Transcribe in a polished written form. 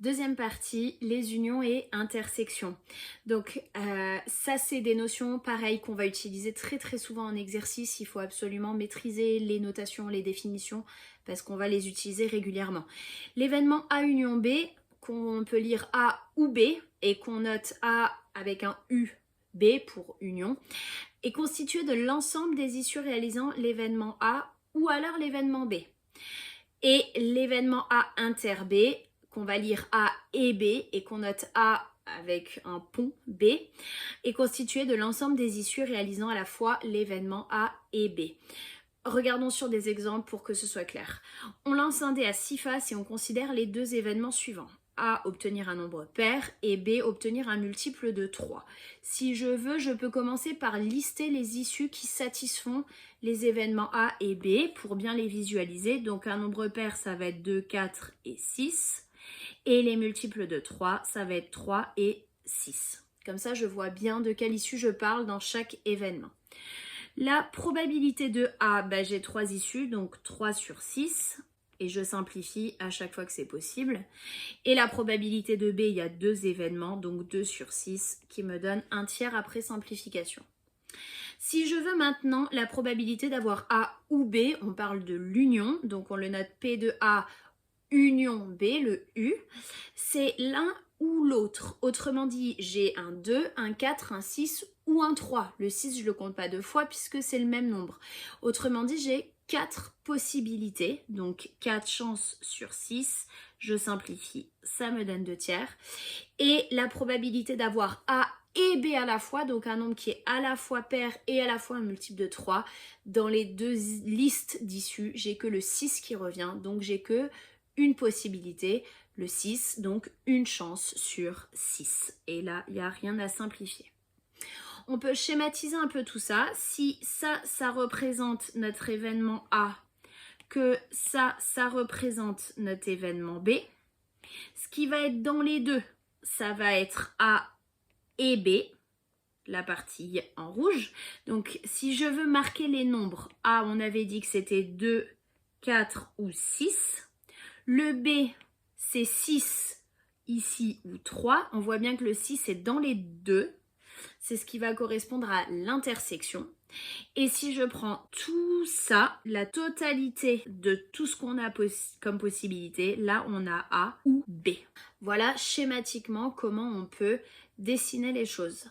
Deuxième partie, les unions et intersections. Donc ça c'est des notions pareilles qu'on va utiliser très souvent en exercice. Il faut absolument maîtriser les notations, les définitions parce qu'on va les utiliser régulièrement. L'événement A union B, qu'on peut lire A ou B et qu'on note A avec un U, B pour union, est constitué de l'ensemble des issues réalisant l'événement A ou alors l'événement B. Et l'événement A inter B, qu'on va lire A et B et qu'on note A avec un pont B, est constitué de l'ensemble des issues réalisant à la fois l'événement A et B. Regardons sur des exemples pour que ce soit clair. On lance un dé à 6 faces et on considère les deux événements suivants. A, obtenir un nombre pair et B, obtenir un multiple de 3. Si je veux, je peux commencer par lister les issues qui satisfont les événements A et B pour bien les visualiser. Donc un nombre pair, ça va être 2, 4 et 6. Et les multiples de 3, ça va être 3 et 6. Comme ça, je vois bien de quelle issue je parle dans chaque événement. La probabilité de A, j'ai 3 issues, donc 3 sur 6. Et je simplifie à chaque fois que c'est possible. Et la probabilité de B, il y a 2 événements, donc 2 sur 6, qui me donne un tiers après simplification. Si je veux maintenant la probabilité d'avoir A ou B, on parle de l'union, donc on le note P de A union B, le U, c'est l'un ou l'autre. Autrement dit, j'ai un 2, un 4, un 6 ou un 3. Le 6, je ne le compte pas 2 fois puisque c'est le même nombre. Autrement dit, j'ai 4 possibilités, donc 4 chances sur 6. Je simplifie, ça me donne 2 tiers. Et la probabilité d'avoir A et B à la fois, donc un nombre qui est à la fois pair et à la fois un multiple de 3. Dans les deux listes d'issues, j'ai que le 6 qui revient, donc j'ai que une possibilité, le 6, donc une chance sur 6. Et là, il n'y a rien à simplifier. On peut schématiser un peu tout ça. Si ça représente notre événement A, que ça représente notre événement B, ce qui va être dans les deux, ça va être A et B, la partie en rouge. Donc, si je veux marquer les nombres, A, on avait dit que c'était 2, 4 ou 6. Le B, c'est 6 ici ou 3. On voit bien que le 6 est dans les deux. C'est ce qui va correspondre à l'intersection. Et si je prends tout ça, la totalité de tout ce qu'on a comme possibilité, là on a A ou B. Voilà schématiquement comment on peut dessiner les choses.